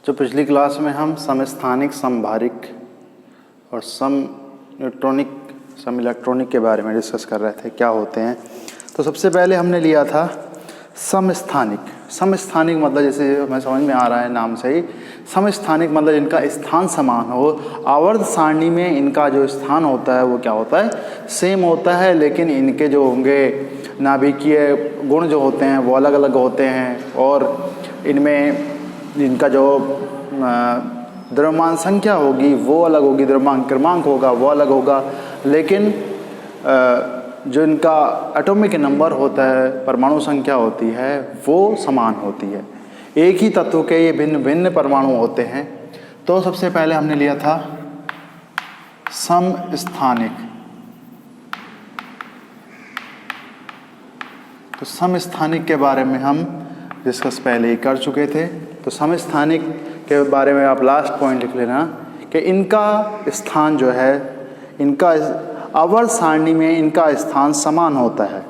जो पिछली क्लास में हम समस्थानिक, समभारिक और सम इलेक्ट्रॉनिक के बारे में डिस्कस कर रहे थे, क्या होते हैं। तो सबसे पहले हमने लिया था समस्थानिक। समस्थानिक मतलब जैसे हमें समझ में आ रहा है नाम से ही, समस्थानिक मतलब इनका स्थान समान हो। आवर्त सारणी में इनका जो स्थान होता है वो क्या होता है, सेम होता है, लेकिन इनके जो होंगे नाभिकीय गुण जो होते हैं वो अलग अलग होते हैं, और इनमें इनका जो द्रव्यमान संख्या होगी वो अलग होगी, द्रव्यमान क्रमांक होगा वो अलग होगा, लेकिन जो इनका एटॉमिक नंबर होता है, परमाणु संख्या होती है, वो समान होती है। एक ही तत्व के ये भिन्न भिन्न परमाणु होते हैं। तो सबसे पहले हमने लिया था समस्थानिक। तो समस्थानिक के बारे में हम डिस्कस पहले ही कर चुके थे। तो समस्थानिक के बारे में आप लास्ट पॉइंट लिख लेना कि इनका स्थान जो है, इनका आवर्त सारणी में इनका स्थान समान होता है।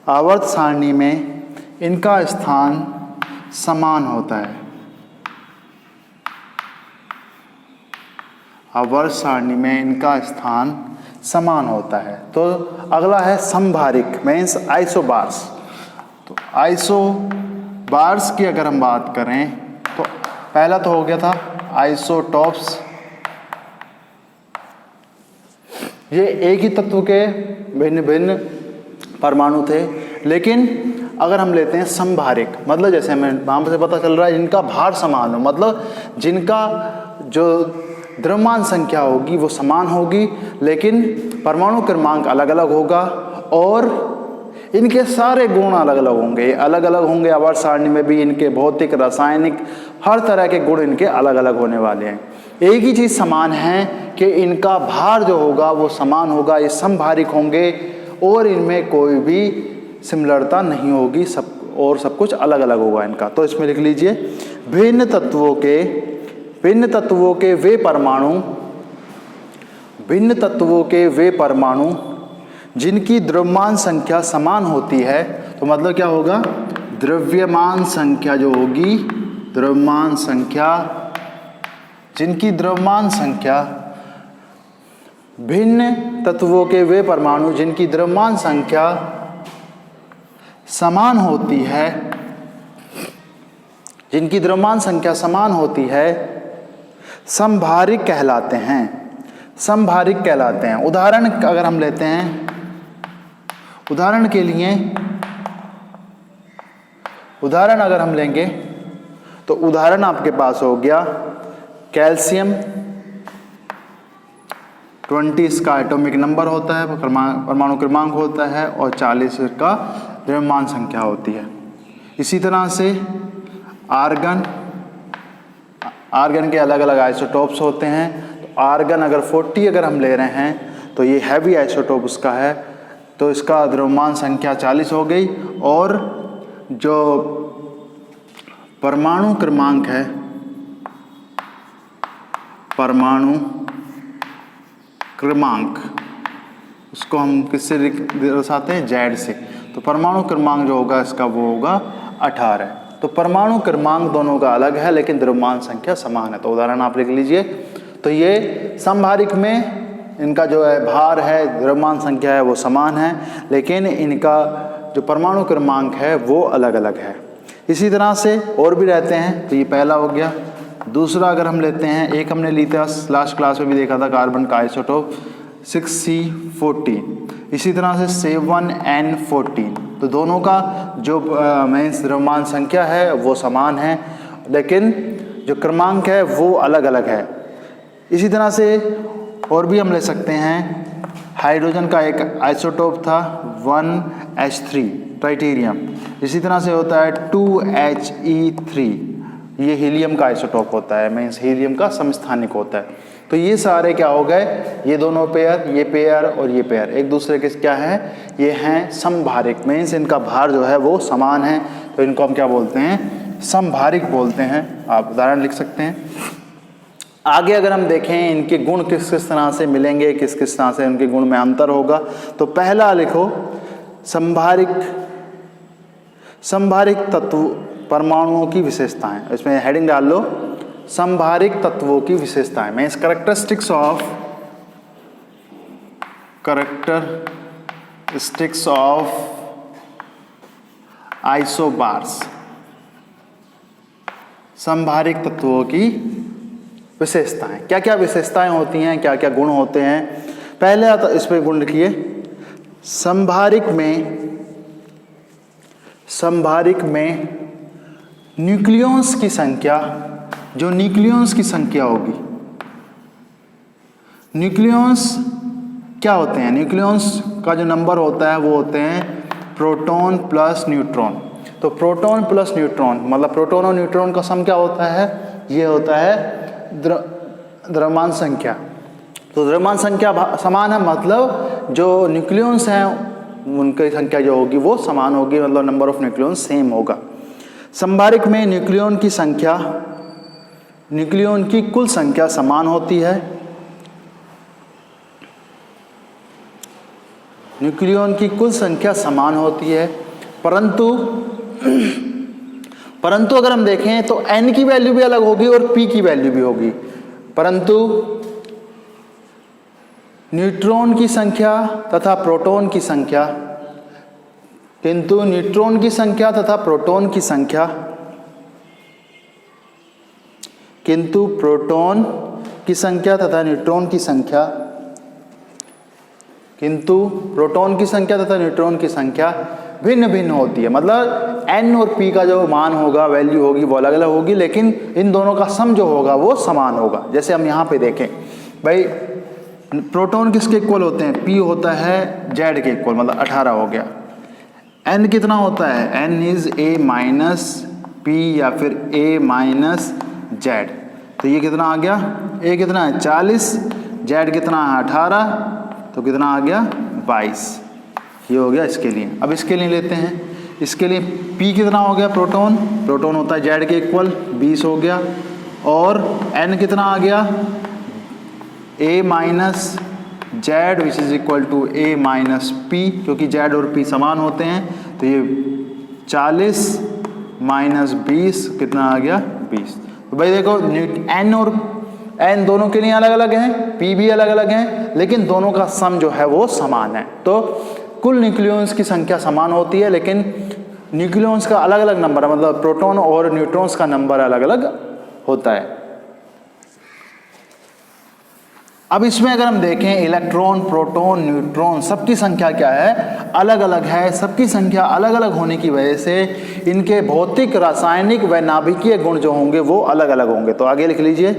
आवर्त सारणी में इनका स्थान समान होता है। आवर्त सारणी में इनका स्थान समान होता है। तो अगला है समभारिक, मीन्स आइसोबार्स। तो आइसोबार्स की अगर हम बात करें तो पहला तो हो गया था आइसोटॉप्स। ये एक ही तत्व के भिन्न भिन्न परमाणु थे, लेकिन अगर हम लेते हैं समभारिक, मतलब जैसे हमें नाम से पता चल रहा है जिनका भार समान हो, मतलब जिनका जो द्रव्यमान संख्या होगी वो समान होगी, लेकिन परमाणु क्रमांक अलग अलग होगा और इनके सारे गुण अलग अलग होंगे। अलग अलग होंगे आवर्त सारणी में भी, इनके भौतिक, रासायनिक, हर तरह के गुण इनके अलग अलग होने वाले हैं। एक ही चीज़ समान है कि इनका भार जो होगा वो समान होगा, ये समभारिक होंगे और इनमें कोई भी सिमिलरता नहीं होगी, सब कुछ अलग अलग होगा इनका। तो इसमें लिख लीजिए भिन्न तत्वों के वे परमाणु जिनकी द्रव्यमान संख्या समान होती है। तो मतलब क्या होगा, द्रव्यमान संख्या जो होगी, द्रव्यमान संख्या, जिनकी द्रव्यमान संख्या, भिन्न तत्वों के वे परमाणु जिनकी द्रव्यमान संख्या समान होती है, जिनकी द्रव्यमान संख्या समान होती है, समभारिक कहलाते हैं। समभारिक कहलाते हैं। उदाहरण अगर हम लेते हैं, उदाहरण के लिए उदाहरण अगर हम लेंगे तो उदाहरण आपके पास हो गया कैल्शियम 20 इसका एटॉमिक नंबर होता है, परमाणु क्रमांक होता है, और 40 इसका द्रव्यमान संख्या होती है। इसी तरह से आर्गन के अलग अलग आइसोटोप्स होते हैं। तो आर्गन अगर 40 अगर हम ले रहे हैं तो ये हैवी आइसोटोप उसका है, तो इसका द्रव्यमान संख्या 40 हो गई, और जो परमाणु क्रमांक है, परमाणु क्रमांक, उसको हम किससे दर्शाते हैं, Z से। तो परमाणु क्रमांक जो होगा इसका वो होगा 18। तो परमाणु क्रमांक दोनों का अलग है, लेकिन द्रव्यमान संख्या समान है। तो उदाहरण आप लिख लीजिए। तो ये समभारिक में इनका जो है भार है, द्रव्यमान संख्या है वो समान है, लेकिन इनका जो परमाणु क्रमांक है वो अलग अलग है। इसी तरह से और भी रहते हैं। तो ये पहला हो गया। दूसरा अगर हम लेते हैं, एक हमने ली था लास्ट क्लास में भी देखा था, कार्बन का आइसोटोप 6C14, इसी तरह से 7N14। तो दोनों का जो मीन्स द्रव्यमान संख्या है वो समान है, लेकिन जो क्रमांक है वो अलग अलग है। इसी तरह से और भी हम ले सकते हैं, हाइड्रोजन का एक आइसोटोप था 1H3 ट्राइटेरियम, इसी तरह से होता है 2He3, ये हीलियम का आइसोटोप होता है, मीन्स हीलियम का समस्थानिक होता है। तो ये सारे क्या हो गए, ये दोनों पेयर, ये पेयर और ये पेयर एक दूसरे के क्या हैं, ये हैं समभारिक, मीन्स इनका भार जो है वो समान है। तो इनको हम क्या बोलते हैं, समभारिक बोलते हैं। आप उदाहरण लिख सकते हैं। आगे अगर हम देखें इनके गुण किस किस तरह से मिलेंगे, किस किस तरह से उनके गुण में अंतर होगा। तो पहला लिखो समभारिक तत्व परमाणुओं की विशेषताएं, इसमें हेडिंग डाल लो संभारिक तत्वों की विशेषताएं, मीन्स कैरेक्टरिस्टिक्स ऑफ आइसोबार्स, संभारिक तत्वों की विशेषताएं। क्या क्या विशेषताएं होती हैं, क्या क्या गुण होते हैं? पहले तो इस पे गुण लिखिए। संभारिक में न्यूक्लियॉन्स की संख्या, जो न्यूक्लियॉन्स की संख्या होगी, न्यूक्लियॉन्स क्या होते हैं? न्यूक्लियॉन्स का जो नंबर होता है वो होते हैं प्रोटॉन प्लस न्यूट्रॉन। तो प्रोटॉन प्लस न्यूट्रॉन मतलब प्रोटॉन और न्यूट्रॉन का सम क्या होता है? ये होता है द्रव्यमान संख्या। तो द्रव्यमान संख्या समान है, मतलब जो न्यूक्लियॉन्स हैं उनकी संख्या जो होगी वो समान होगी, मतलब नंबर ऑफ न्यूक्लियॉन्स सेम होगा। संभारिक में न्यूक्लियॉन की कुल संख्या समान होती है। न्यूक्लियॉन की कुल संख्या समान होती है, परंतु अगर हम देखें तो n की वैल्यू भी अलग होगी और p की वैल्यू भी होगी। परंतु न्यूट्रॉन की संख्या तथा प्रोटॉन की संख्या, किंतु न्यूट्रॉन की संख्या तथा प्रोटॉन की संख्या, किंतु प्रोटॉन की संख्या तथा न्यूट्रॉन की संख्या, किंतु प्रोटॉन की संख्या तथा न्यूट्रॉन की संख्या भिन्न भिन्न होती है। मतलब n और p का जो मान होगा, वैल्यू होगी, वो अलग अलग होगी, लेकिन इन दोनों का सम जो होगा वो समान होगा। जैसे हम यहाँ पे देखें भाई, प्रोटॉन किसके इक्वल होते हैं? p होता है z के इक्वल, मतलब 18 हो गया। n कितना होता है? n is a minus p या फिर a माइनस z। तो ये कितना आ गया? a कितना है? 40, z कितना है? 18, तो कितना आ गया? 22। ये हो गया इसके लिए। अब इसके लिए लेते हैं, इसके लिए p कितना हो गया? प्रोटॉन होता है z के इक्वल, 20 हो गया। और n कितना आ गया? a minus z which is equal to a minus p, क्योंकि z और p समान होते हैं। तो ये 40 माइनस 20 कितना आ गया? 20। तो भाई देखो n और n दोनों के लिए अलग अलग हैं, p भी अलग अलग हैं, लेकिन दोनों का सम जो है वो समान है। तो कुल न्यूक्लियॉन्स की संख्या समान होती है, लेकिन न्यूक्लियॉन्स का अलग अलग नंबर है, मतलब प्रोटॉन और न्यूट्रॉन्स का नंबर अलग अलग होता है। अब इसमें अगर हम देखें इलेक्ट्रॉन, प्रोटॉन, न्यूट्रॉन सबकी संख्या क्या है? अलग अलग है। सबकी संख्या अलग अलग होने की वजह से इनके भौतिक, रासायनिक व नाभिकीय गुण जो होंगे वो अलग अलग होंगे। तो आगे लिख लीजिए,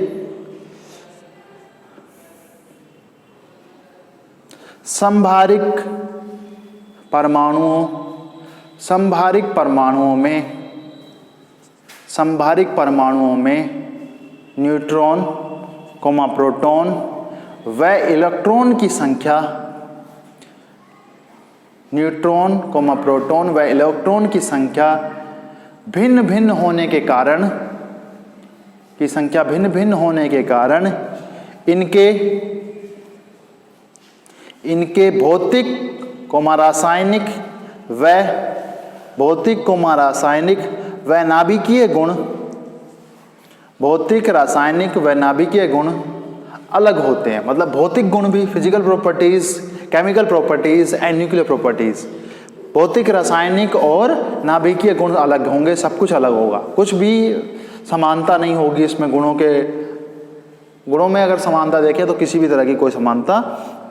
संभारिक परमाणुओं में न्यूट्रॉन, प्रोटॉन व इलेक्ट्रॉन की संख्या, न्यूट्रॉन, प्रोटॉन व इलेक्ट्रॉन की संख्या भिन्न भिन्न होने के कारण इनके भौतिक, रासायनिक व नाभिकीय गुण, भौतिक, रासायनिक व नाभिकीय गुण अलग होते हैं। मतलब भौतिक गुण भी, physical properties, chemical properties and nuclear properties, भौतिक, रासायनिक और नाभिकीय गुण अलग होंगे, सब कुछ अलग होगा। कुछ भी समानता नहीं होगी इसमें। गुणों में अगर समानता देखें तो किसी भी तरह की कोई समानता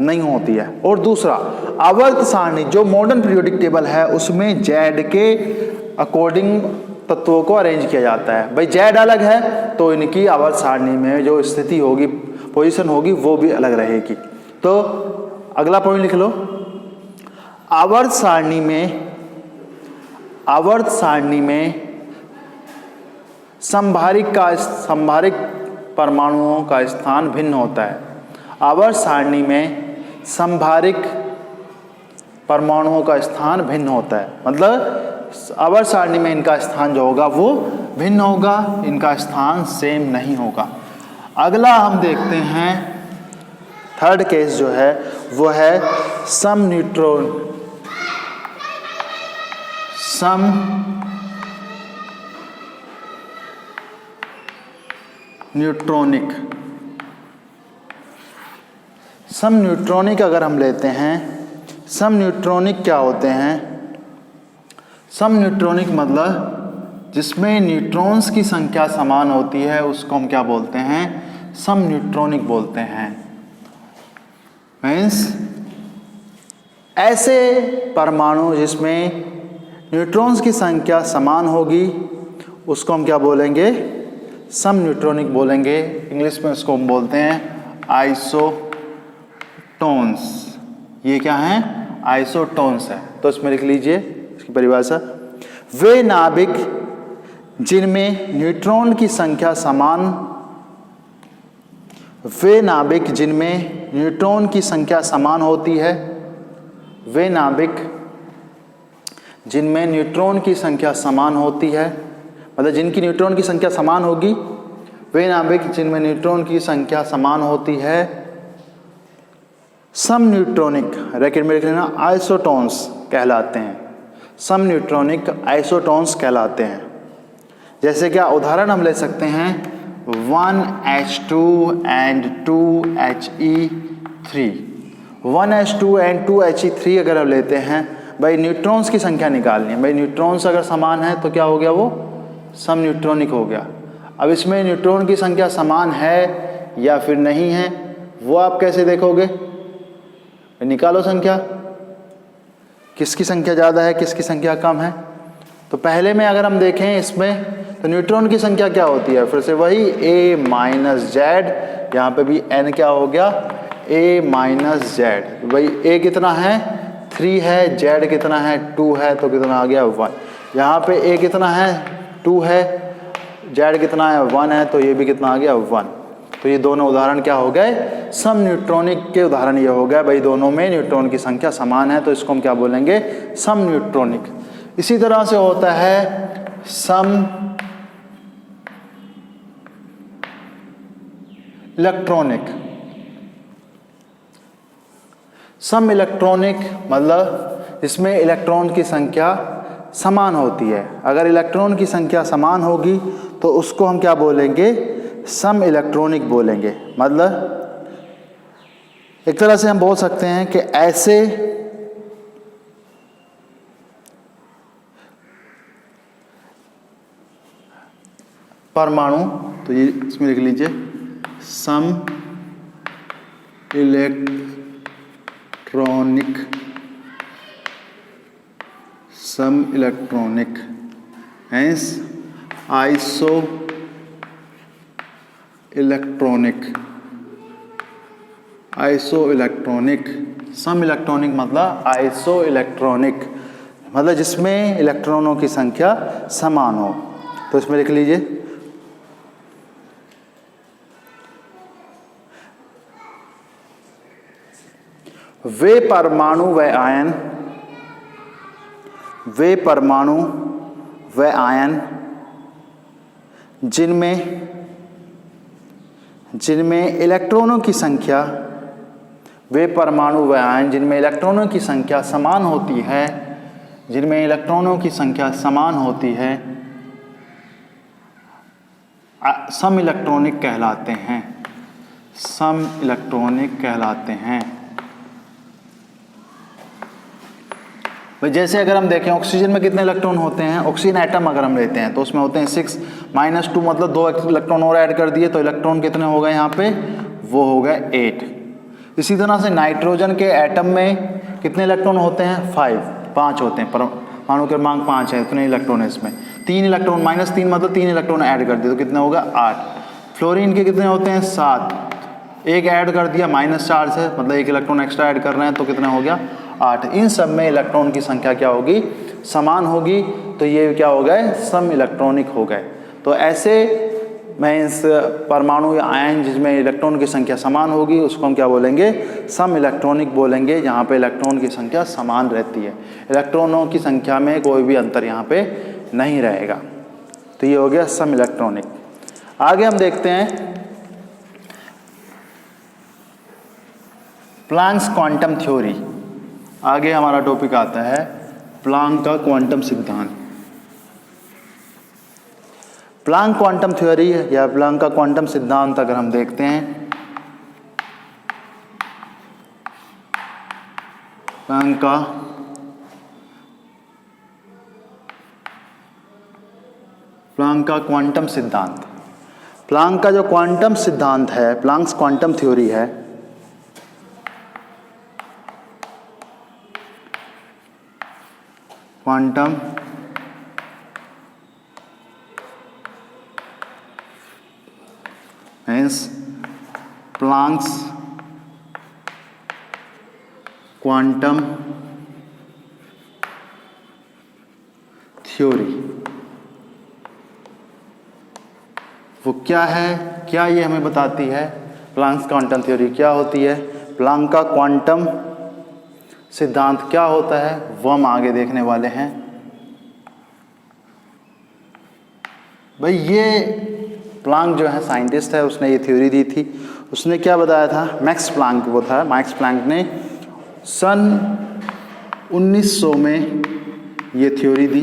नहीं होती है। और दूसरा, आवर्त सारणी जो मॉडर्न पीरियोडिक टेबल है उसमें जेड के अकॉर्डिंग तत्वों को अरेंज किया जाता है। भाई जेड अलग है तो इनकी आवर्त सारणी में जो स्थिति होगी, पोजीशन होगी, वो भी अलग रहेगी। तो अगला पॉइंट लिख लो, आवर्त सारणी में संभारिक परमाणुओं का स्थान भिन्न होता है। आवर्त सारणी में संभारिक परमाणुओं का स्थान भिन्न होता है, मतलब आवर्त सारणी में इनका स्थान जो होगा वो भिन्न होगा, इनका स्थान सेम नहीं होगा। अगला हम देखते हैं, थर्ड केस जो है वो है सम न्यूट्रॉनिक। सम न्यूट्रॉनिक अगर हम लेते हैं, सम न्यूट्रॉनिक क्या होते हैं? सम न्यूट्रॉनिक मतलब जिसमें न्यूट्रॉन्स की संख्या समान होती है उसको हम क्या बोलते हैं? सम न्यूट्रॉनिक बोलते हैं। मीन्स ऐसे परमाणु जिसमें न्यूट्रॉन्स की संख्या समान होगी उसको हम क्या बोलेंगे? सम न्यूट्रॉनिक बोलेंगे। इंग्लिश में उसको हम बोलते हैं आइसोटोन्स। ये क्या है? आइसोटोन्स है। तो इसमें लिख लीजिए इसकी परिभाषा, वे नाभिक जिनमें न्यूट्रॉन की संख्या समान, वे नाभिक जिनमें न्यूट्रॉन की संख्या समान होती है, वे नाभिक जिनमें न्यूट्रॉन की संख्या समान होती है, मतलब जिनकी न्यूट्रॉन की संख्या समान होगी, वे नाभिक जिनमें न्यूट्रॉन की संख्या समान होती है, सम न्यूट्रॉनिक ब्रैकेट में लिख लेना आइसोटोन्स कहलाते हैं। सम न्यूट्रॉनिक आइसोटोन्स कहलाते हैं। जैसे क्या उदाहरण हम ले सकते हैं? 1H2 and 2He3। 1H2 and 2He3 अगर हम लेते हैं, भाई न्यूट्रॉन्स की संख्या निकालनी है। भाई न्यूट्रॉन्स अगर समान है तो क्या हो गया? वो सम न्यूट्रॉनिक हो गया। अब इसमें न्यूट्रॉन की संख्या समान है या फिर नहीं है वो आप कैसे देखोगे? निकालो संख्या, किसकी संख्या ज़्यादा है किसकी संख्या कम है। तो पहले में अगर हम देखें इसमें तो न्यूट्रॉन की संख्या क्या होती है? फिर से वही A माइनस जेड, यहाँ पर भी n क्या हो गया? A minus Z. भाई A कितना है? 3 है, Z कितना है? 2 है, तो कितना आ गया? 1। यहाँ पे A कितना है? 2 है, Z कितना है? 1 है, तो ये भी कितना आ गया? 1। तो ये दोनों उदाहरण क्या हो गए? सम न्यूट्रॉनिक के उदाहरण ये हो गए। भाई दोनों में न्यूट्रॉन की संख्या समान है तो इसको हम क्या बोलेंगे? सम न्यूट्रॉनिक। इसी तरह से होता है सम इलेक्ट्रॉनिक। सम इलेक्ट्रॉनिक मतलब इसमें इलेक्ट्रॉन की संख्या समान होती है। अगर इलेक्ट्रॉन की संख्या समान होगी तो उसको हम क्या बोलेंगे? सम इलेक्ट्रॉनिक बोलेंगे। मतलब एक तरह से हम बोल सकते हैं कि ऐसे परमाणु, तो ये इसमें लिख लीजिए सम इलेक्ट्रॉनिक, सम electronic hence iso electronic, iso electronic. सम इलेक्ट्रॉनिक मतलब आइसो इलेक्ट्रॉनिक, मतलब जिसमें इलेक्ट्रॉनों की संख्या समान हो। तो इसमें लिख लीजिए वे परमाणु व आयन, वे परमाणु व आयन जिनमें इलेक्ट्रॉनों की संख्या, वे परमाणु व आयन जिनमें इलेक्ट्रॉनों की संख्या समान होती है, जिनमें इलेक्ट्रॉनों की संख्या समान होती है, सम इलेक्ट्रॉनिक कहलाते हैं। सम इलेक्ट्रॉनिक कहलाते हैं। जैसे अगर हम देखें ऑक्सीजन में कितने इलेक्ट्रॉन होते हैं? ऑक्सीजन एटम अगर हम लेते हैं तो उसमें होते हैं 6 - 2 मतलब 2 इलेक्ट्रॉन और ऐड कर दिए तो इलेक्ट्रॉन कितने हो गए यहाँ पे? वो हो गए 8। इसी तरह से नाइट्रोजन के एटम में कितने इलेक्ट्रॉन होते हैं? 5 होते हैं। परमाणु क्रमांक 5 है, इतने इलेक्ट्रॉन है इसमें। 3 इलेक्ट्रॉन -3 मतलब 3 इलेक्ट्रॉन ऐड कर दिए तो कितने होगा? 8। फ्लोरीन के कितने होते हैं? 7। एक ऐड कर दिया -4 से, मतलब 1 इलेक्ट्रॉन एक्स्ट्रा ऐड कर रहे हैं तो कितना हो गया? 8। इन सब में इलेक्ट्रॉन की संख्या क्या होगी? समान होगी। तो ये क्या हो गए? सम इलेक्ट्रॉनिक हो गए। तो ऐसे में इस परमाणु या आयन जिसमें इलेक्ट्रॉन की संख्या समान होगी उसको हम क्या बोलेंगे? सम इलेक्ट्रॉनिक बोलेंगे, जहाँ पे इलेक्ट्रॉन की संख्या समान रहती है, इलेक्ट्रॉनों की संख्या में कोई भी अंतर यहाँ पे नहीं रहेगा। तो ये हो गया सम इलेक्ट्रॉनिक। आगे हम देखते हैं प्लैंक्स क्वांटम थ्योरी। आगे हमारा टॉपिक आता है प्लैंक का क्वांटम सिद्धांत। प्लांक क्वांटम थ्योरी या प्लांक का क्वांटम सिद्धांत अगर हम देखते हैं, प्लांक का क्वांटम सिद्धांत, प्लांक का जो क्वांटम सिद्धांत है, प्लांक्स क्वांटम थ्योरी है, quantum means Planck's quantum theory वो क्या है, क्या ये हमें बताती है? प्लांक्स क्वांटम थ्योरी क्या होती है, प्लांक का क्वांटम सिद्धांत क्या होता है, वो हम आगे देखने वाले हैं। भाई ये प्लांक जो है साइंटिस्ट है, उसने ये थ्योरी दी थी। उसने क्या बताया था? मैक्स प्लांक वो था। मैक्स प्लांक ने सन 1900 में ये थ्योरी दी,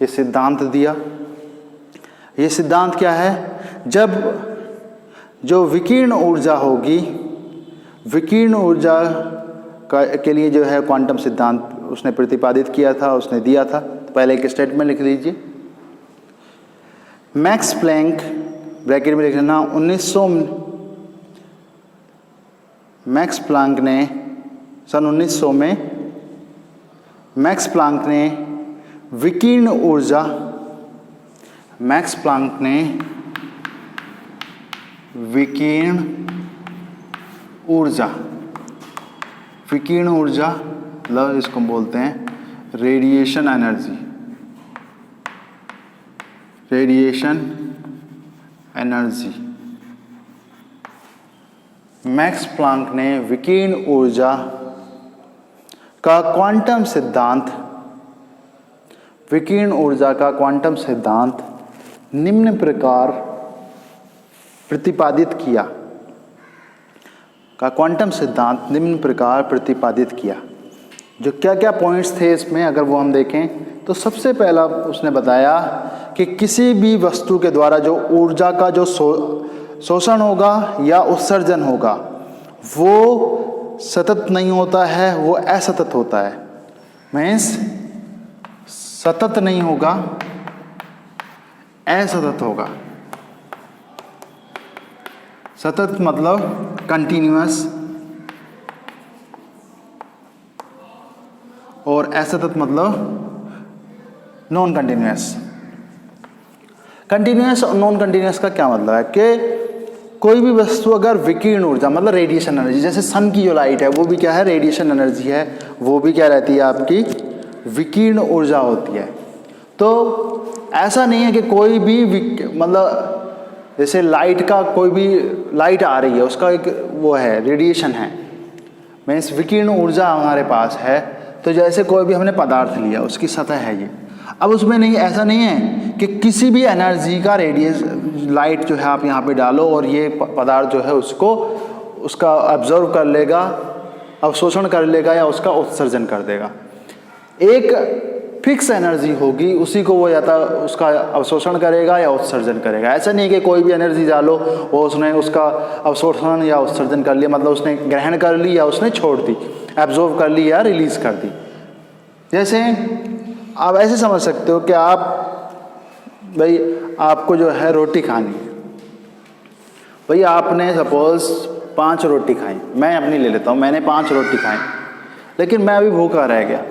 ये सिद्धांत दिया। ये सिद्धांत क्या है? जब जो विकिरण ऊर्जा होगी, विकिरण ऊर्जा के लिए जो है क्वांटम सिद्धांत उसने प्रतिपादित किया था, उसने दिया था। तो पहले एक स्टेटमेंट लिख लीजिए, मैक्स प्लैंक ब्रैकेट में लिख लेना 1900, मैक्स प्लांक ने सन 1900 में मैक्स प्लांक ने विकिरण ऊर्जा, मैक्स प्लांक ने विकिरण ऊर्जा, विकिरण ऊर्जा मतलब इसको बोलते हैं radiation energy, radiation energy. Max Planck ने विकिरण ऊर्जा का क्वांटम सिद्धांत, विकिरण ऊर्जा का क्वांटम सिद्धांत निम्न प्रकार प्रतिपादित किया, का क्वांटम सिद्धांत निम्न प्रकार प्रतिपादित किया। जो क्या क्या पॉइंट्स थे इसमें अगर वो हम देखें तो सबसे पहला उसने बताया कि किसी भी वस्तु के द्वारा जो ऊर्जा का जो शोषण होगा या उत्सर्जन होगा वो सतत नहीं होता है, वो असतत होता है। मीन्स सतत नहीं होगा, असतत होगा। सतत मतलब कंटिन्यूअस और असतत मतलब नॉन कंटिन्यूअस। कंटिन्यूअस और नॉन कंटिन्यूअस का क्या मतलब है कि कोई भी वस्तु अगर विकिरण ऊर्जा मतलब रेडिएशन एनर्जी, जैसे सन की जो लाइट है वो भी क्या है? रेडिएशन एनर्जी है, वो भी क्या रहती है? आपकी विकिरण ऊर्जा होती है। तो ऐसा नहीं है कि कोई भी मतलब जैसे लाइट का, कोई भी लाइट आ रही है उसका एक वो है रेडिएशन है, मीन्स विकिरण ऊर्जा हमारे पास है। तो जैसे कोई भी हमने पदार्थ लिया, उसकी सतह है ये, अब उसमें नहीं, ऐसा नहीं है कि किसी भी एनर्जी का लाइट जो है आप यहाँ पे डालो और ये पदार्थ जो है उसको उसका ऑब्जर्व कर लेगा, अवशोषण कर लेगा या उसका उत्सर्जन कर देगा। एक फिक्स एनर्जी होगी, उसी को वो या तो उसका अवशोषण करेगा या उत्सर्जन करेगा। ऐसा नहीं कि कोई भी एनर्जी डालो वो उसने उसका अवशोषण या उत्सर्जन कर लिया, मतलब उसने ग्रहण कर ली या उसने छोड़ दी, एब्जॉर्व कर ली या रिलीज कर दी। जैसे आप ऐसे समझ सकते हो कि आप भाई आपको जो है रोटी खानी है, भाई आपने सपोज 5 रोटी खाई, मैं अपनी ले लेता हूँ, मैंने 5 रोटी खाई, लेकिन मैं अभी भूखा रह गया,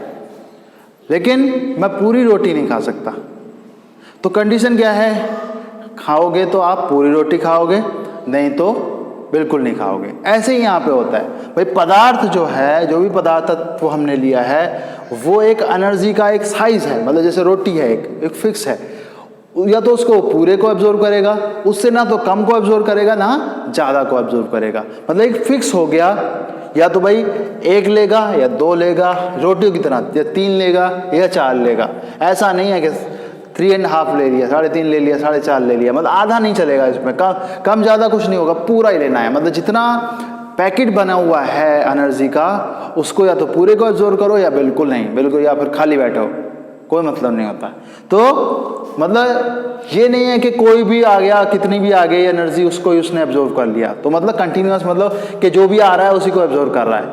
लेकिन मैं पूरी रोटी नहीं खा सकता। तो कंडीशन क्या है? खाओगे तो आप पूरी रोटी खाओगे, नहीं तो बिल्कुल नहीं खाओगे। ऐसे ही यहाँ पे होता है भाई, पदार्थ जो है, जो भी पदार्थ वो हमने लिया है वो एक एनर्जी का एक साइज है, मतलब जैसे रोटी है एक फिक्स है, या तो उसको पूरे को एब्जॉर्व करेगा, उससे ना तो कम को एब्जॉर्व करेगा ना ज़्यादा को एब्जॉर्व करेगा, मतलब एक फिक्स हो गया। या तो भाई 1 लेगा या 2 लेगा, रोटियों की तरह, या 3 लेगा या 4 लेगा। ऐसा नहीं है कि 3.5 ले लिया, 3.5 ले लिया, 4.5 ले लिया, मतलब आधा नहीं चलेगा इसमें, कम ज़्यादा कुछ नहीं होगा, पूरा ही लेना है। मतलब जितना पैकेट बना हुआ है एनर्जी का, उसको या तो पूरे को एब्जॉर्व करो या बिल्कुल नहीं, बिल्कुल, या फिर खाली बैठो। कोई मतलब नहीं होता है। तो मतलब ये नहीं है कि कोई भी आ गया, कितनी भी आ गई एनर्जी उसको ही उसने एब्जॉर्व कर लिया, तो मतलब कंटिन्यूअस मतलब कि जो भी आ रहा है उसी को एब्जॉर्व कर रहा है,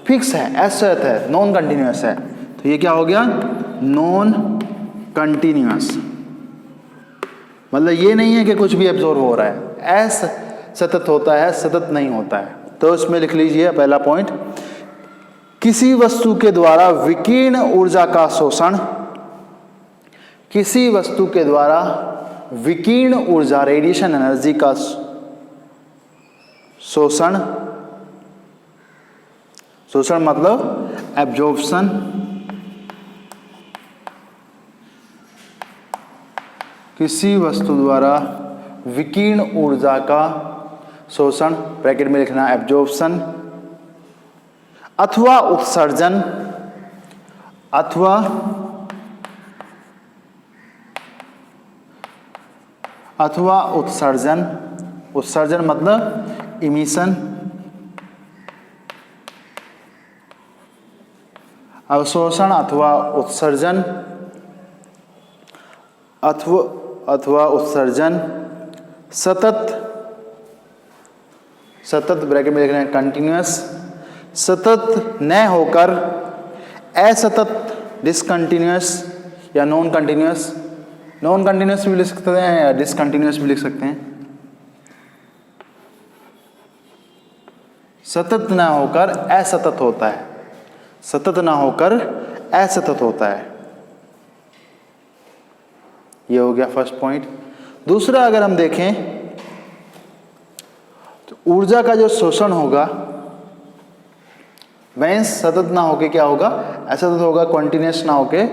फिक्स है, असत है, नॉन कंटिन्यूअस है। तो ये क्या हो गया, नॉन कंटिन्यूअस। मतलब ये नहीं है कि कुछ भी एब्जॉर्व हो रहा है, असतत होता है, सतत नहीं होता है। तो इसमें लिख लीजिए पहला पॉइंट, किसी वस्तु के द्वारा विकीर्ण ऊर्जा का शोषण, किसी वस्तु के द्वारा विकीर्ण ऊर्जा रेडिएशन एनर्जी का शोषण, शोषण मतलब एब्जॉर्प्शन, किसी वस्तु द्वारा विकीर्ण ऊर्जा का शोषण, ब्रैकेट में लिखना एब्जॉर्प्शन, अथवा उत्सर्जन, अथवा उत्सर्जन, उत्सर्जन मतलब इमिशन, अवशोषण अथवा उत्सर्जन, अथवा उत्सर्जन, सतत, सतत ब्रैकेट में लिखना है कंटिन्यूअस, सतत न होकर असतत, डिसकंटिन्यूअस या नॉन कंटिन्यूअस, नॉन कंटिन्यूअस भी लिख सकते हैं या डिसकंटिन्यूअस भी लिख सकते हैं। सतत ना होकर असतत होता है, सतत ना होकर असतत होता है। ये हो गया फर्स्ट पॉइंट। दूसरा अगर हम देखें तो ऊर्जा का जो शोषण होगा वह सतत ना होके क्या होगा, असतत होगा, कंटिन्यूअस ना होके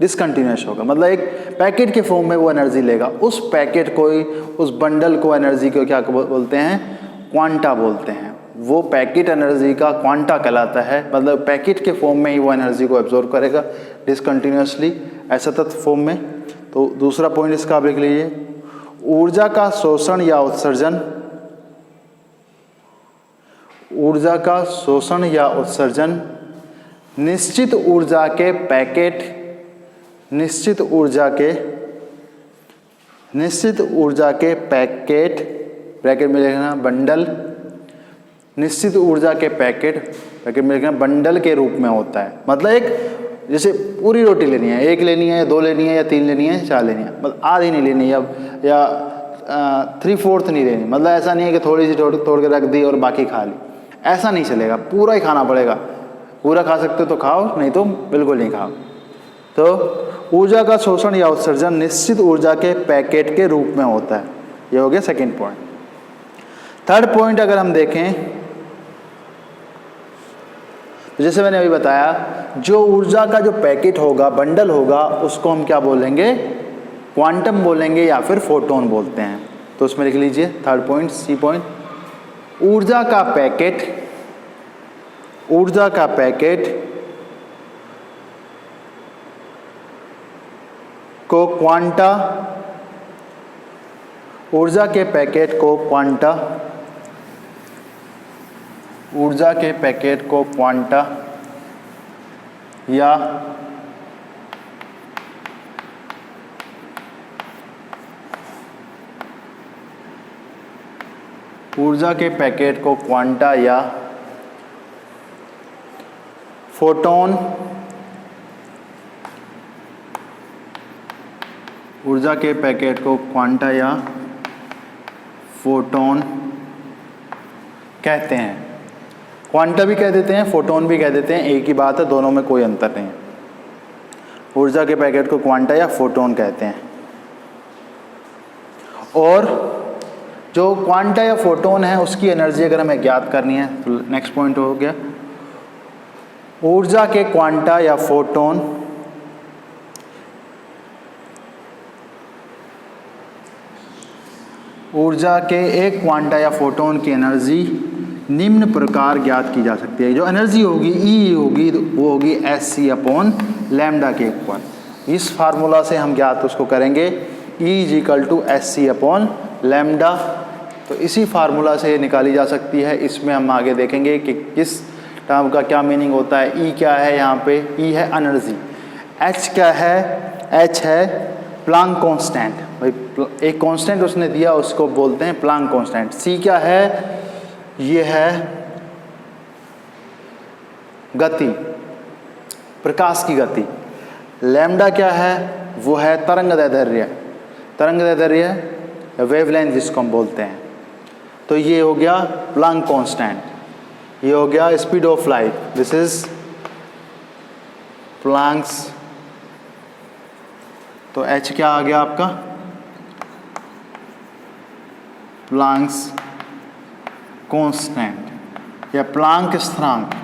डिसकंटिन्यूअस होगा। मतलब एक पैकेट के फॉर्म में वो एनर्जी लेगा, उस पैकेट को, उस बंडल को, एनर्जी को क्या बोलते हैं, क्वांटा बोलते हैं। वो पैकेट एनर्जी का क्वांटा कहलाता है, मतलब पैकेट के फॉर्म में ही वो एनर्जी को एब्जॉर्ब करेगा डिसकंटिन्यूअसली, असतत फॉर्म में। तो दूसरा पॉइंट इसका आप लिख लीजिए, ऊर्जा का शोषण या उत्सर्जन, ऊर्जा का शोषण या उत्सर्जन निश्चित ऊर्जा के पैकेट, निश्चित ऊर्जा के पैकेट, ब्रैकेट में लिखना बंडल, निश्चित ऊर्जा के पैकेट, ब्रैकेट में लिखना बंडल के रूप में होता है। मतलब एक जैसे पूरी रोटी लेनी है, एक लेनी है, दो लेनी है, या तीन लेनी है, चार लेनी है, मतलब आधी नहीं लेनी है या 3/4 नहीं लेनी। मतलब ऐसा नहीं है कि थोड़ी सी तोड़ के रख दी और बाकी खा ली, ऐसा नहीं चलेगा, पूरा ही खाना पड़ेगा। पूरा खा सकते हो तो खाओ, नहीं तो बिल्कुल नहीं खाओ। तो ऊर्जा का शोषण या उत्सर्जन निश्चित ऊर्जा के पैकेट के रूप में होता है। ये हो गया सेकेंड पॉइंट। थर्ड पॉइंट अगर हम देखें तो जैसे मैंने अभी बताया, जो ऊर्जा का जो पैकेट होगा, बंडल होगा, उसको हम क्या बोलेंगे, क्वांटम बोलेंगे या फिर फोटोन बोलते हैं। तो उसमें लिख लीजिए थर्ड पॉइंट, सी पॉइंट, ऊर्जा का पैकेट, ऊर्जा का पैकेट को क्वांटा, ऊर्जा के पैकेट को क्वांटा, ऊर्जा के पैकेट को क्वांटा या ऊर्जा के पैकेट को क्वांटा या फोटोन, ऊर्जा के पैकेट को क्वांटा या फोटोन कहते हैं। क्वांटा भी कह देते हैं, फोटोन भी कह देते हैं, एक ही बात है, दोनों में कोई अंतर नहीं है। ऊर्जा के पैकेट को क्वांटा या फोटोन कहते हैं। और जो क्वांटा या फोटोन है उसकी एनर्जी अगर हमें ज्ञात करनी है तो नेक्स्ट पॉइंट हो गया, ऊर्जा के क्वांटा या फोटोन ऊर्जा के एक क्वांटा या फोटोन की एनर्जी निम्न प्रकार ज्ञात की जा सकती है। जो एनर्जी होगी ई होगी वो होगी Sc/λ के ऊपर। इस फार्मूला से हम ज्ञात उसको करेंगे, E = Sc/λ। तो इसी फार्मूला से निकाली जा सकती है। इसमें हम आगे देखेंगे कि किस टर्म का क्या मीनिंग होता है। ई क्या है, यहाँ पे ई है एनर्जी। एच क्या है? एच है प्लांक कांस्टेंट। भाई एक कांस्टेंट उसने दिया, उसको बोलते हैं प्लांक कांस्टेंट। सी क्या है? ये है गति, प्रकाश की गति। लैम्डा क्या है? वो है तरंग दैर्ध्य, तरंग दैर्ध्य या वेवलेंथ जिसको हम बोलते हैं। तो ये हो गया प्लांक कांस्टेंट, ये हो गया speed of light, this is Planck's. तो एच क्या आ गया आपका? प्लांक्स कांस्टेंट या प्लांक स्थिरांक।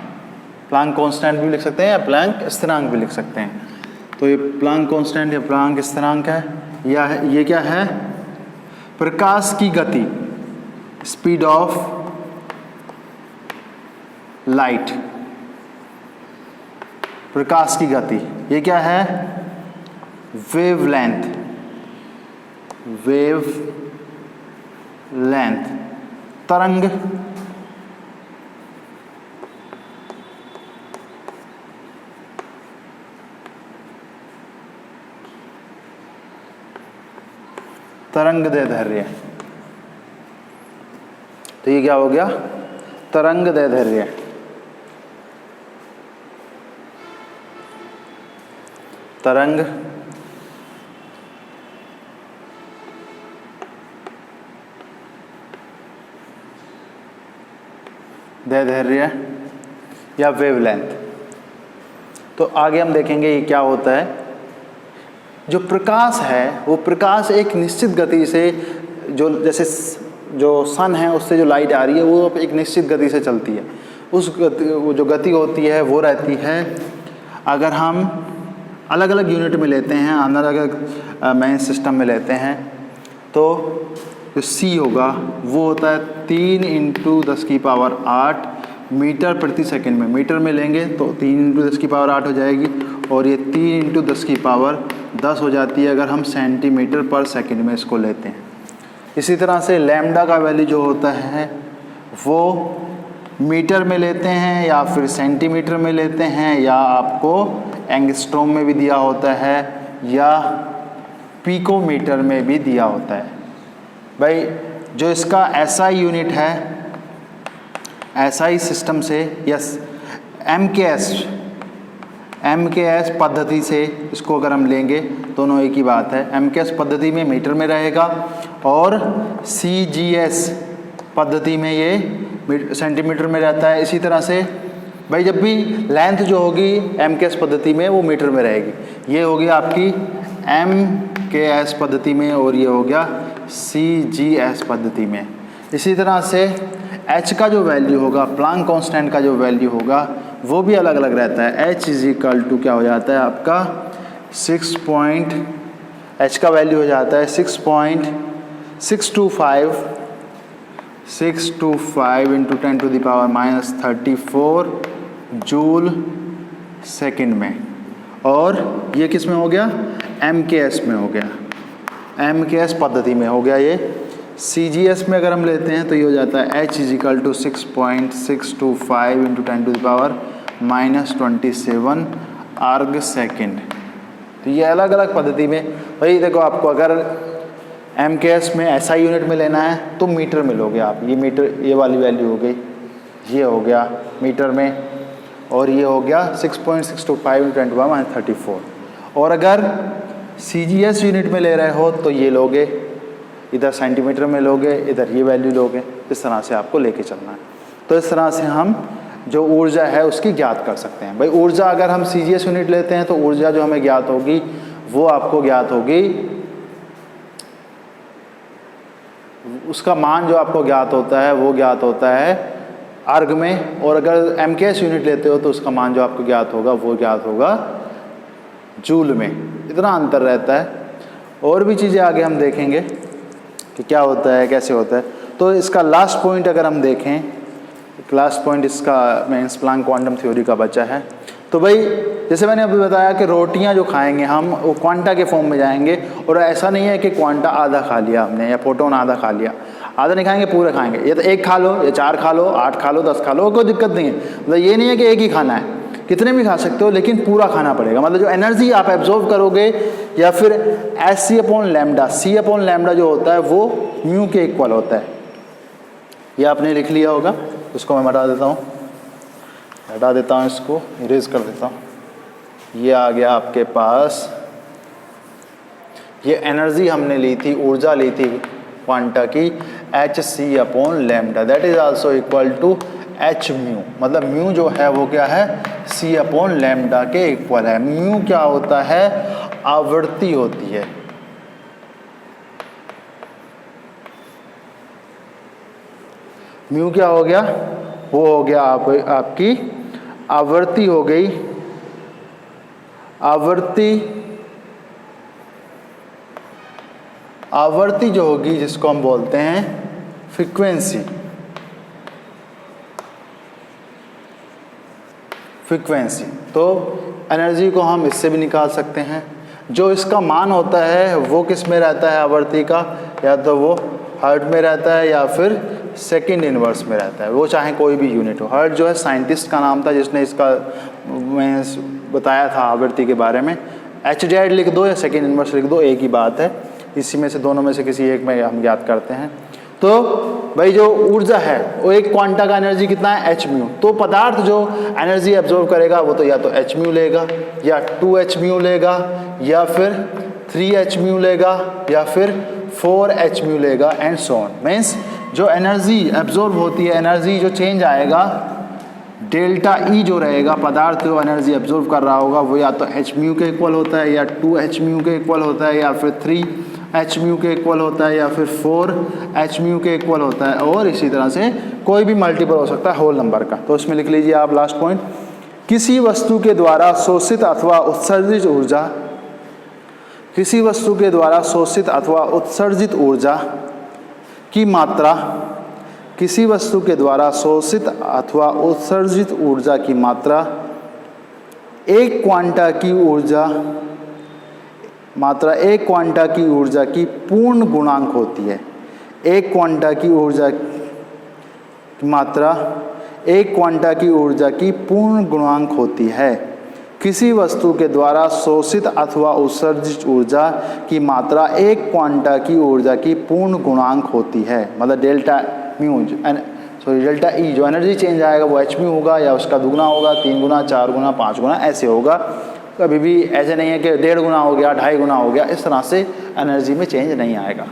प्लांक कांस्टेंट भी लिख सकते हैं या प्लांक स्थिरांक भी लिख सकते हैं। तो ये प्लांक कांस्टेंट या प्लांक स्थिरांक है, या ये क्या है? प्रकाश की गति, स्पीड ऑफ लाइट, प्रकाश की गति। ये क्या है? वेवलेंथ, वेव लेंथ, तरंग तरंग दैर्ध्य। तो ये क्या हो गया? तरंग दैर्ध्य। तरंग दैर्ध्य या वेवलेंथ। तो आगे हम देखेंगे ये क्या होता है। जो प्रकाश है वो प्रकाश एक निश्चित गति से, जो जैसे जो सन है उससे जो लाइट आ रही है वो एक निश्चित गति से चलती है। उस गति, वो जो गति होती है वो रहती है, अगर हम अलग अलग यूनिट में लेते हैं, अलग अलग मेन सिस्टम में लेते हैं, तो जो सी होगा वो होता है 3 × 10⁸ मीटर प्रति सेकंड में। मीटर में लेंगे तो 3 × 10⁸ हो जाएगी, और ये 3 × 10⁻10 हो जाती है अगर हम सेंटीमीटर पर सेकंड में इसको लेते हैं। इसी तरह से लैम्डा का वैल्यू जो होता है वो मीटर में लेते हैं या फिर सेंटीमीटर में लेते हैं, या आपको एंगस्ट्रॉम में भी दिया होता है या पिकोमीटर में भी दिया होता है। भाई जो इसका एसआई यूनिट है, एसआई सिस्टम से, यस एमकेएस पद्धति से इसको अगर हम लेंगे, दोनों एक ही बात है। एमकेएस पद्धति में मीटर में रहेगा और सीजीएस पद्धति में ये सेंटीमीटर में रहता है। इसी तरह से भाई जब भी लेंथ जो होगी एमकेएस पद्धति में वो मीटर में रहेगी। ये हो गया आपकी एमकेएस पद्धति में और ये हो गया सीजीएस पद्धति में। इसी तरह से एच का जो वैल्यू होगा, प्लांक कांस्टेंट का जो वैल्यू होगा वो भी अलग अलग रहता है। एच इज इक्वल टू क्या हो जाता है आपका एच का वैल्यू हो जाता है 6.625 × 10⁻34 जूल सेकंड में। और ये किस में हो गया? एमकेएस में हो गया, एमकेएस पद्धति में हो गया। ये सीजीएस में अगर हम लेते हैं तो ये हो जाता है h is equal to 6.625 × 10⁻27 erg second. तो ये अलग अलग पद्धति में। भाई देखो, आपको अगर एमकेएस में एसआई यूनिट में लेना है तो मीटर में लोगे आप। ये मीटर, ये वाली वैल्यू हो गई, ये हो गया मीटर में, और ये हो गया 6.625 × 10⁻34। और अगर सीजीएस यूनिट में ले रहे हो तो ये लोगे, इधर सेंटीमीटर में लोगे, इधर ये वैल्यू लोगे। इस तरह से आपको लेके चलना है। तो इस तरह से हम जो ऊर्जा है उसकी ज्ञात कर सकते हैं। भाई ऊर्जा अगर हम सीजीएस यूनिट लेते हैं तो ऊर्जा जो हमें ज्ञात होगी वो आपको ज्ञात होगी, उसका मान जो आपको ज्ञात होता है वो ज्ञात होता है अर्ग में। और अगर एमकेएस यूनिट लेते हो तो उसका मान जो आपको ज्ञात होगा वो ज्ञात होगा जूल में। इतना अंतर रहता है। और भी चीज़ें आगे हम देखेंगे कि क्या होता है, कैसे होता है। तो इसका लास्ट पॉइंट अगर हम देखें, लास्ट पॉइंट इसका मेंस प्लांक क्वांटम थ्योरी का बचा है। तो भाई जैसे मैंने अभी बताया कि रोटियां जो खाएंगे हम वो क्वांटा के फॉर्म में जाएंगे, और ऐसा नहीं है कि क्वांटा आधा खा लिया हमने या फोटोन आधा खा लिया। आधा नहीं खाएंगे, पूरे खाएंगे। या तो 1 खा लो, या 4 खा लो, 8 खा लो, 10 खा लो, कोई दिक्कत नहीं है। मतलब ये नहीं है कि एक ही खाना है, कितने भी खा सकते हो लेकिन पूरा खाना पड़ेगा। मतलब जो एनर्जी आप एब्जॉर्व करोगे या फिर Hc/λ, C/λ जो होता है वो म्यू के इक्वल होता है। ये आपने लिख लिया होगा, उसको मैं हटा देता हूँ, इसको इरेज कर देता हूँ। ये आ गया आपके पास, ये एनर्जी हमने ली थी, ऊर्जा ली थी क्वांटा की Hc/λ, that is also equal to h mu. मतलब म्यू जो है वो क्या है, C/λ के इक्वल है। म्यू क्या होता है, आवृत्ति होती है। म्यू क्या हो गया, वो हो गया आपकी आवृत्ति हो गई, आवृत्ति जो होगी जिसको हम बोलते हैं फ्रीक्वेंसी। तो एनर्जी को हम इससे भी निकाल सकते हैं। जो इसका मान होता है वो किस में रहता है आवृत्ति का, या तो वो हर्ट में रहता है या फिर सेकंड इनवर्स में रहता है, वो चाहे कोई भी यूनिट हो। हर्ट जो है साइंटिस्ट का नाम था जिसने इसका मैं बताया था आवृत्ति के बारे में। Hz लिख दो या सेकंड इनवर्स लिख दो, एक ही बात है। इसी में से दोनों में से किसी एक में हम याद करते हैं। तो भाई जो ऊर्जा है वो एक क्वांटा का एनर्जी कितना है, h म्यू। तो पदार्थ जो एनर्जी एब्जॉर्व करेगा वो तो या तो h म्यू लेगा या 2h म्यू लेगा या फिर 3h म्यू लेगा या फिर 4h म्यू लेगा एंड सो ऑन। मीन्स जो एनर्जी एब्जॉर्ब होती है, एनर्जी जो चेंज आएगा, डेल्टा E जो रहेगा, पदार्थ जो एनर्जी एब्जॉर्ब कर रहा होगा वो या तो h म्यू के इक्वल होता है या 2h म्यू के इक्वल होता है या फिर 3h म्यू के इक्वल होता है या फिर 4h म्यू के इक्वल होता है, और इसी तरह से कोई भी मल्टीपल हो सकता है होल नंबर का। तो इसमें लिख लीजिए आप लास्ट पॉइंट, किसी वस्तु के द्वारा शोषित अथवा उत्सर्जित ऊर्जा, किसी वस्तु के द्वारा शोषित अथवा उत्सर्जित ऊर्जा की मात्रा, किसी वस्तु के द्वारा शोषित अथवा उत्सर्जित ऊर्जा की मात्रा एक क्वांटा की ऊर्जा की पूर्ण गुणांक होती है। एक क्वांटा की ऊर्जा की मात्रा एक क्वांटा की ऊर्जा की पूर्ण गुणांक होती है। किसी वस्तु के द्वारा शोषित अथवा उत्सर्जित ऊर्जा की मात्रा एक क्वांटा की ऊर्जा की पूर्ण गुणांक होती है। मतलब डेल्टा E जो एनर्जी चेंज आएगा वो h म्यू होगा या उसका दुगना होगा, 3 गुना, 4 गुना, 5 गुना ऐसे होगा। कभी भी ऐसे नहीं है कि 1.5 गुना हो गया, 2.5 गुना हो गया, इस तरह से एनर्जी में चेंज नहीं आएगा।